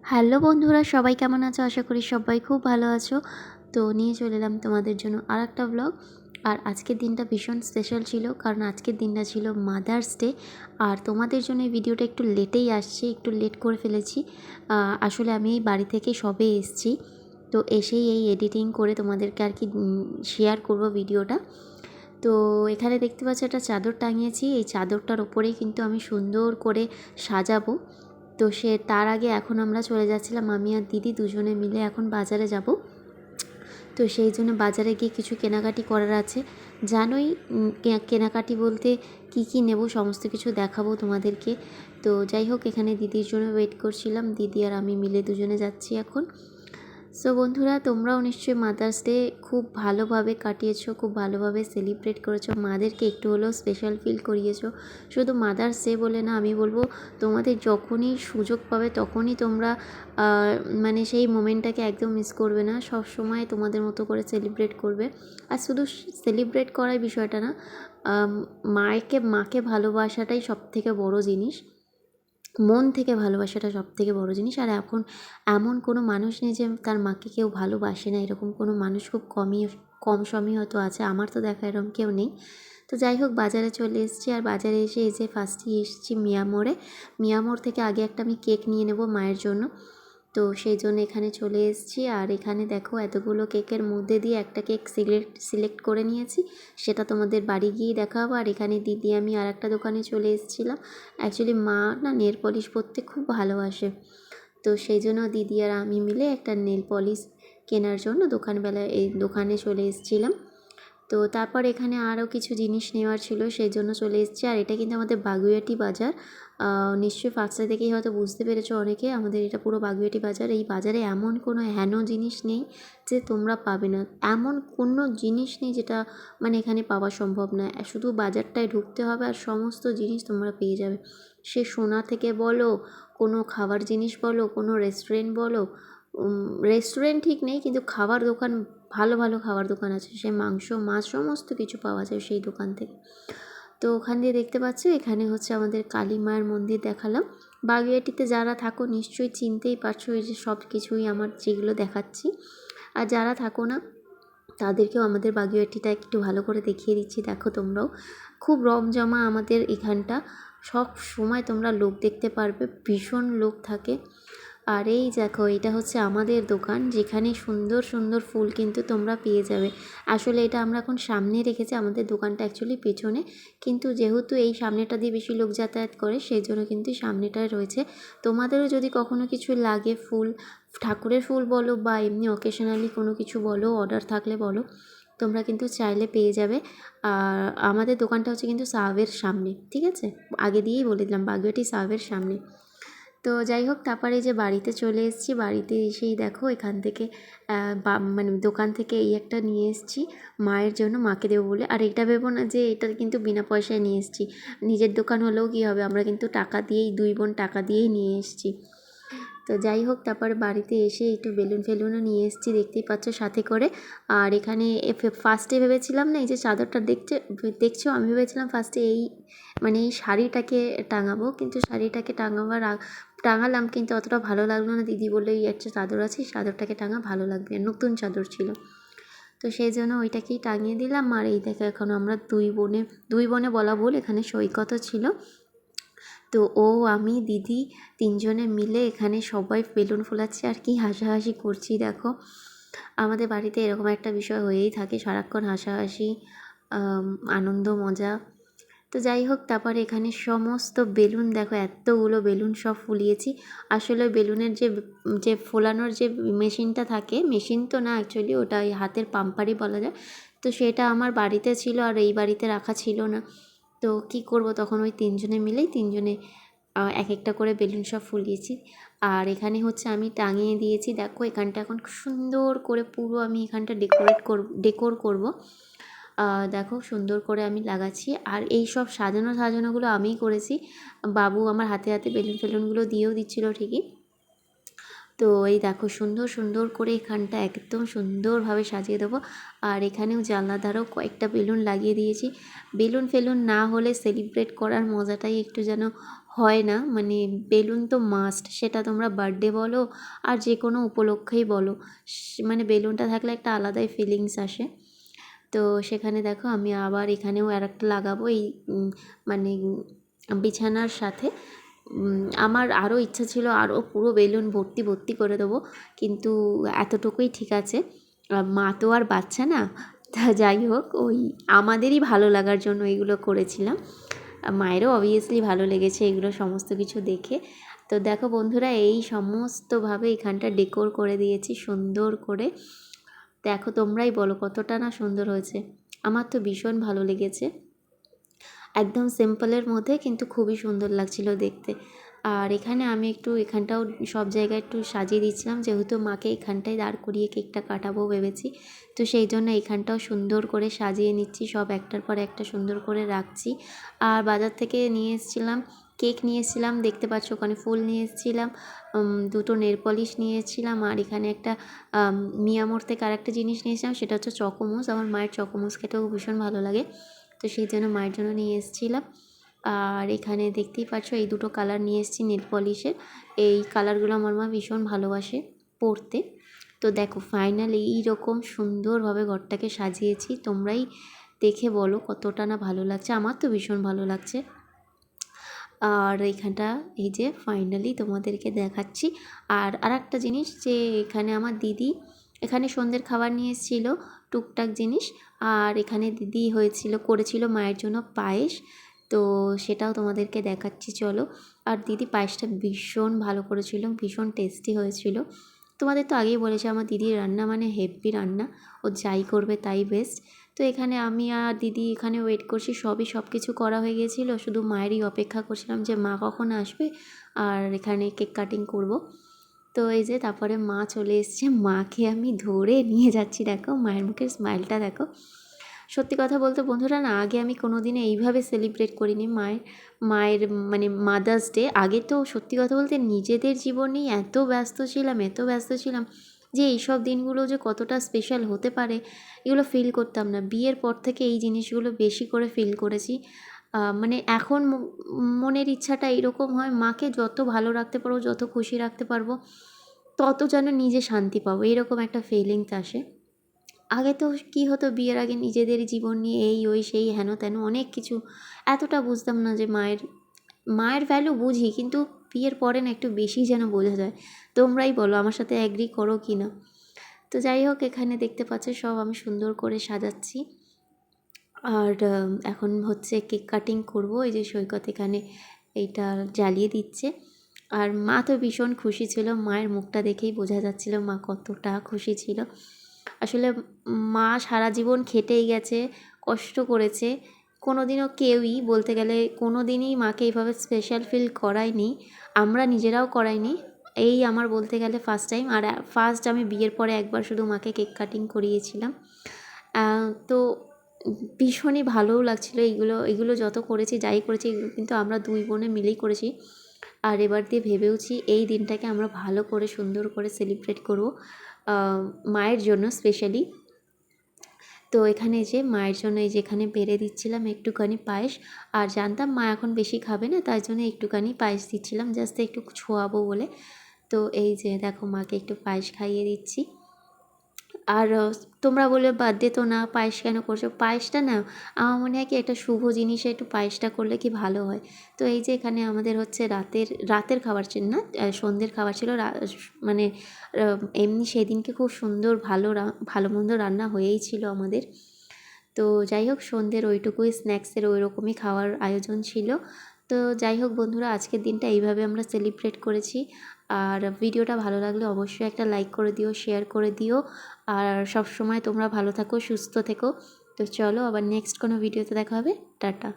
Hello বন্ধুরা, সবাই কেমন আছো? আশা করি সবাই খুব ভালো আছো। তো নিয়ে চলে এলাম তোমাদের জন্য আরেকটা ব্লগ। আর আজকের দিনটা ভীষণ স্পেশাল ছিল, কারণ আজকের দিনটা ছিল মাদার্স ডে। আর তোমাদের জন্য এই ভিডিওটা একটু লেটেই আসছে, একটু লেট করে ফেলেছি। আসলে আমি এই বাড়ি থেকে সবে এসেছি, তো এসেই এই এডিটিং করে তোমাদেরকে আর কি শেয়ার করব ভিডিওটা। তো এখানে দেখতে পাচ্ছ একটা চাদর টাঙিয়েছি, এই চাদরটার ওপরেই কিন্তু আমি সুন্দর করে সাজাবো। তো তার আগে এখন আমরা চলে যাচ্ছিলাম, আমি আর দিদি দুজনে মিলে এখন বাজারে যাব। তো সেই জন্য বাজারে গিয়ে কিছু কেনাকাটি করার আছে। জানোই কেনাকাটি বলতে কি কি নেব সমস্ত কিছু দেখাবো তোমাদেরকে। তো যাই হোক, এখানে দিদির জন্য ওয়েট করছিলাম, দিদি আর আমি মিলে দুজনে যাচ্ছি এখন। সো বন্ধুরা, তোমরাও নিশ্চয়ই মাদার্স ডে খুব ভালোভাবে কাটিয়েছো, খুব ভালোভাবে সেলিব্রেট করেছো, মাদেরকে একটু হলেও স্পেশাল ফিল করিয়েছো। শুধু মাদার্স ডে বলে না, আমি বলবো তোমাদের যখনই সুযোগ পাবে তখনই তোমরা মানে সেই মোমেন্টটাকে একদম মিস করবে না, সব সময় তোমাদের মতো করে সেলিব্রেট করবে। আর শুধু সেলিব্রেট করার বিষয়টা না, মাকে ভালোবাসাটাই সবথেকে বড় জিনিস। মন থেকে ভালোবাসাটা সবথেকে বড় জিনিস। আর এখন এমন কোনো মানুষ নেই যে তার মাকে কেউ ভালোবাসে না, এরকম কোনো মানুষ খুব কম সমই হয়তো আছে, আমার তো দেখা এরকম কেউ নেই। তো যাই হোক, বাজারে চলে এসেছি। আর বাজারে এসে এই যে ফার্স্টেই এসেছি মিয়ামোড় থেকে আগে একটা আমি কেক নিয়ে নেব মায়ের জন্য। তো সেই জন্য এখানে চলে এসেছি। আর এখানে দেখো এতগুলো কেকের মধ্যে দিয়ে একটা কেক সিলেক্ট করে নিয়েছি, সেটা তোমাদের বাড়ি গিয়েই দেখাবো। আর এখানে দিদি আমি আর একটা দোকানে চলে এসেছিলাম। অ্যাকচুয়ালি মা না নেল পলিশ পরতে খুব ভালোবাসে, তো সেই জন্য দিদি আর আমি মিলে একটা নেল পলিশ কেনার জন্য এই দোকানে চলে এসেছিলাম। তো তারপর এখানে আরও কিছু জিনিস নেওয়ার ছিল, সেই জন্য চলে এসেছি। আর এটা কিন্তু আমাদের বাগুইআটি বাজার। নিশ্চয়ই ফার্স্টে থেকেই হয়তো বুঝতে পেরেছো অনেকে, আমাদের এটা পুরো বাগুইআটি বাজার। এই বাজারে এমন কোনো হেন জিনিস নেই যে তোমরা পাবে না, এমন কোনো জিনিস নেই যেটা মানে এখানে পাওয়া সম্ভব না। শুধু বাজারটায় ঢুকতে হবে আর সমস্ত জিনিস তোমরা পেয়ে যাবে। সে সোনা থেকে বলো, কোনো খাবার জিনিস বলো, কোনো রেস্টুরেন্ট বলো, রেস্টুরেন্ট ঠিক নেই কিন্তু খাবার দোকান, ভালো ভালো খাবার দোকান আছে, সে মাংস মাছ সমস্ত কিছু পাওয়া যায় সেই দোকান থেকে। তো ওখান দিয়ে দেখতে পাচ্ছ এখানে হচ্ছে আমাদের কালী মায়ের মন্দির দেখালাম। বাগুইআটিতে যারা থাকো নিশ্চয়ই চিনতেই পারছো, এই যে সব কিছুই আমার যেগুলো দেখাচ্ছি। আর যারা থাকো না তাদেরকেও আমাদের বাগুইআটিটা একটু ভালো করে দেখিয়ে দিচ্ছি। দেখো তোমরাও, খুব রমজমা আমাদের এখানটা, সব সময় তোমরা লোক দেখতে পারবে, ভীষণ লোক থাকে। আর এই দেখো, এটা হচ্ছে আমাদের দোকান, যেখানে সুন্দর সুন্দর ফুল কিন্তু তোমরা পেয়ে যাবে। আসলে এটা আমরা এখন সামনে রেখেছি, আমাদের দোকানটা অ্যাকচুয়ালি পেছনে, কিন্তু যেহেতু এই সামনেটা দিয়ে বেশি লোক যাতায়াত করে সেই জন্য কিন্তু সামনেটায় রয়েছে। তোমাদেরও যদি কখনো কিছু লাগে, ফুল, ঠাকুরের ফুল বলো বা এমনি অকেশনালি কোনো কিছু বলো, অর্ডার থাকলে বলো, তোমরা কিন্তু চাইলে পেয়ে যাবে। আর আমাদের দোকানটা হচ্ছে কিন্তু সাবের সামনে, ঠিক আছে? আগে দিয়েই বলে দিলাম, বাগুইআটি সাবের সামনে। তো যাই হোক, তারপরে যে বাড়িতে চলে এসেছি, বাড়িতে এসেই দেখো এখান থেকে মানে দোকান থেকে এই একটা নিয়ে এসেছি মায়ের জন্য, মাকে দেবো বলে। আর এটা ভেবো না যে এটা কিন্তু বিনা পয়সায় নিয়ে এসেছি, নিজের দোকান হলেও কী হবে, আমরা কিন্তু টাকা দিয়েই, দুই বোন টাকা দিয়েই নিয়ে এসেছি। তো যাই হোক, তারপরে বাড়িতে এসে একটু বেলুনও নিয়ে এসেছি, দেখতেই পাচ্ছ সাথে করে। আর এখানে ফার্স্টে ভেবেছিলাম না, এই যে চাদরটা দেখছো, আমি ভেবেছিলাম ফার্স্টে মানে এই শাড়িটাকে টাঙাবো, কিন্তু শাড়িটাকে টাঙালাম কিন্তু অতটা ভালো লাগলো না। দিদি বললো এই একটা চাদর আছে, এই চাদরটাকে টাঙা, ভালো লাগবে, নতুন চাদর ছিল, তো সেই জন্য ওইটাকেই টাঙিয়ে দিলাম। আর এই দেখো, এখন আমরা দুই বনে বলা ভুল, এখানে সৈকতও ছিল। তো ও, আমি, দিদি তিনজনে মিলে এখানে সবাই বেলুন ফোলাচ্ছি আর কি হাসাহাসি করছি। দেখো, আমাদের বাড়িতে এরকম একটা বিষয় হয়েই থাকে, সারাক্ষণ হাসাহাসি, আনন্দ, মজা। তো যাই হোক, তারপরে এখানে সমস্ত বেলুন দেখো, এতগুলো বেলুন সব ফুলিয়েছি। আসলে বেলুনের যে ফোলানোর যে মেশিনটা থাকে, মেশিন তো না অ্যাকচুয়ালি, ওটা ওই হাতের পাম্পারই বলা যায়। তো সেটা আমার বাড়িতে ছিল আর এই বাড়িতে রাখা ছিল না। তো কি করব, তখন ওই তিনজনে এক একটা করে বেলুন সব ফুলিয়েছি। আর এখানে হচ্ছে আমি টাঙিয়ে দিয়েছি, দেখো এখানটা এখন সুন্দর করে পুরো আমি এখানটা ডেকোর করব। দেখো সুন্দর করে আমি লাগাচ্ছি। আর এই সব সাজানোগুলো আমিই করেছি, বাবু আমার হাতে হাতে বেলুনগুলো দিয়েও দিচ্ছিলো ঠিকই। তো এই দেখো, সুন্দর সুন্দর করে এখানটা একদম সুন্দরভাবে সাজিয়ে দেবো। আর এখানেও জানলা ধারেও কয়েকটা বেলুন লাগিয়ে দিয়েছি। বেলুন না হলে সেলিব্রেট করার মজাটাই একটু যেন হয় না, মানে বেলুন তো মাস্ট, সেটা তোমরা বার্থডে বলো আর যে কোনো উপলক্ষেই বলো, মানে বেলুনটা থাকলে একটা আলাদাই ফিলিংস আসে। তো সেখানে দেখো আমি আবার এখানেও আরেকটা লাগাবো এই মানে বিছানার সাথে। আমার আরও ইচ্ছা ছিল আরও পুরো বেলুন ভর্তি ভর্তি করে দেবো, কিন্তু এতটুকুই ঠিক আছে। মা তো আর বাচ্চা না, তা যাই হোক ওই আমাদেরই ভালো লাগার জন্য এগুলো করেছিলাম। মায়েরও অবভিয়াসলি ভালো লেগেছে এগুলো সমস্ত কিছু দেখে। তো দেখো বন্ধুরা, এই সমস্তভাবে এখানটা ডেকোর করে দিয়েছি সুন্দর করে। দেখো তোমরাই বলো কতটা না সুন্দর হয়েছে। আমার তো ভীষণ ভালো লেগেছে, একদম সিম্পলের মধ্যে কিন্তু খুবই সুন্দর লাগছিল দেখতে। আর এখানে আমি একটু এখানটাও সব জায়গায় একটু সাজিয়ে দিচ্ছিলাম, যেহেতু মাকে এখানটায় দাঁড় করিয়ে কেকটা কাটাবো ভেবেছি। তো সেই জন্য এখানটাও সুন্দর করে সাজিয়ে নিচ্ছি, সব একটার পর একটা সুন্দর করে রাখছি। আর বাজার থেকে নিয়ে এসেছিলাম কেক, নিয়ে এসেছিলাম, দেখতে পাচ্ছ ওখানে ফুল নিয়ে এসেছিলাম, দুটো নেল পলিশ নিয়ে এসেছিলাম, আর এখানে একটা মিয়ামোর থেকে আর একটা জিনিস নিয়ে এসেছিলাম, সেটা হচ্ছে চকোমুস। আমার মায়ের চকোমুস খেতেও ভীষণ ভালো লাগে, তো সেই জন্য মায়ের জন্য নিয়ে এসেছিলাম। আর এখানে দেখতেই পাচ্ছ এই দুটো কালার নিয়ে এসেছি নেল পলিশের। এই কালারগুলো আমার মা ভীষণ ভালোবাসে পরতে। তো দেখো ফাইনালি এইরকম সুন্দরভাবে ঘরটাকে সাজিয়েছি, তোমরাই দেখে বলো কতটা না ভালো লাগছে। আমার তো ভীষণ ভালো লাগছে। আর এইখানটা এই যে ফাইনালি তোমাদেরকে দেখাচ্ছি। আর আরেকটা জিনিস, যে এখানে আমার দিদি এখানে সন্ধ্যের খাবার নিয়ে এসেছিল, টুকটাক জিনিস। আর এখানে দিদি করেছিল মায়ের জন্য পায়েস, তো সেটাও তোমাদেরকে দেখাচ্ছি চলো। আর দিদি পায়েসটা ভীষণ ভালো করেছিল, ভীষণ টেস্টি হয়েছিল। তোমাদের তো আগেই বলেছি আমার দিদির রান্না মানে হেভি রান্না, ও যাই করবে তাই বেস্ট। তো এখানে আমি আর দিদি এখানে ওয়েট করছি, সব কিছু করা হয়ে গিয়েছিলো, শুধু মায়েরই অপেক্ষা করছিলাম যে মা কখন আসবে আর এখানে কেক কাটিং করব। তো এই যে তারপরে মা চলে এসছে, মাকে আমি ধরে নিয়ে যাচ্ছি, দেখো মায়ের মুখের স্মাইলটা দেখো। সত্যি কথা বলতে বন্ধুরা না, আগে আমি কোনো দিনে এইভাবে সেলিব্রেট করিনি মায়ের মানে মাদার্স ডে। আগে তো সত্যি কথা বলতে নিজেদের জীবনেই এত ব্যস্ত ছিলাম যে এইসব দিনগুলো যে কতটা স্পেশাল হতে পারে এগুলো ফিল করতাম না। বিয়ের পর থেকে এই জিনিসগুলো বেশি করে ফিল করেছি। মানে এখন মনের ইচ্ছাটা এরকম হয়, মাকে যত ভালো রাখতে পারবো, যত খুশি রাখতে পারবো, তত যেন নিজে শান্তি পাবো, এরকম একটা ফিলিংস আসে। আগে তো কী হতো, বিয়ের আগে নিজেদের জীবন নিয়ে এই ওই সেই হেন তেন অনেক কিছু, এতটা বুঝতাম না যে মায়ের ভ্যালু বুঝি, কিন্তু বিয়ের পরে না একটু বেশি যেন বোঝা যায়। তোমরাই বলো আমার সাথে অ্যাগ্রি করো কি না। তো যাই হোক, এখানে দেখতে পাচ্ছ সব আমি সুন্দর করে সাজাচ্ছি। আর এখন হচ্ছে কেক কাটিং করব। এই যে সৈকত এখানে এইটা জ্বালিয়ে দিচ্ছে। আর মা তো ভীষণ খুশি ছিল, মায়ের মুখটা দেখেই বোঝা যাচ্ছিল মা কতটা খুশি ছিল। আসলে মা সারা জীবন খেটেই গেছে, কষ্ট করেছে, কোনো দিনও কেউই বলতে গেলে কোনো দিনই মাকে এইভাবে স্পেশাল ফিল করায়নি, আমরা নিজেরাও করাইনি। এই আমার বলতে গেলে ফার্স্ট টাইম। আর ফার্স্ট আমি বিয়ের পরে একবার শুধু মাকে কেক কাটিং করিয়েছিলাম। তো ভীষণই ভালোও লাগছিলো। এগুলো যত করেছি, যাই করেছি, এগুলো কিন্তু আমরা দুই বোনে মিলেই করেছি। আর এবার দিয়ে ভেবেওছি এই দিনটাকে আমরা ভালো করে সুন্দর করে সেলিব্রেট করব মায়ের জন্য স্পেশালি। তো এখানে যে মায়ের জন্য এই যেখানে বেড়ে দিচ্ছিলাম একটুখানি পায়েস, আর জানতাম মা এখন বেশি খাবে না, তাই জন্য একটুখানি পায়েস দিচ্ছিলাম, জাস্ট একটু ছোঁয়াবো বলে। তো এই যে দেখো মাকে একটু পায়েস খাইয়ে দিচ্ছি। আর তোমরা বলবে বার্থডে তো না, পায়েস কেন করছো? পায়েসটা না আমার মনে হয় কি একটা শুভ জিনিসে একটু পায়েসটা করলে কি ভালো হয়। তো এই যে এখানে আমাদের হচ্ছে রাতের খাবার ছিল না, সন্ধ্যের খাবার ছিল। মানে এমনি সেদিনকে খুব সুন্দর ভালো মন্দ রান্না হয়েই ছিল আমাদের। তো যাই হোক, সন্ধ্যের ওইটুকুই স্ন্যাক্সের ওই রকমই খাওয়ার আয়োজন ছিল। তো যাই হোক বন্ধুরা, আজকের দিনটা এইভাবে আমরা সেলিব্রেট করেছি। আর ভিডিওটা ভালো লাগলে অবশ্যই একটা লাইক করে দিও, শেয়ার করে দিও। আর সব সময় তোমরা ভালো থাকো, সুস্থ থেকো। তো চলো আবার নেক্সট কোনো ভিডিওতে দেখা হবে। টাটা।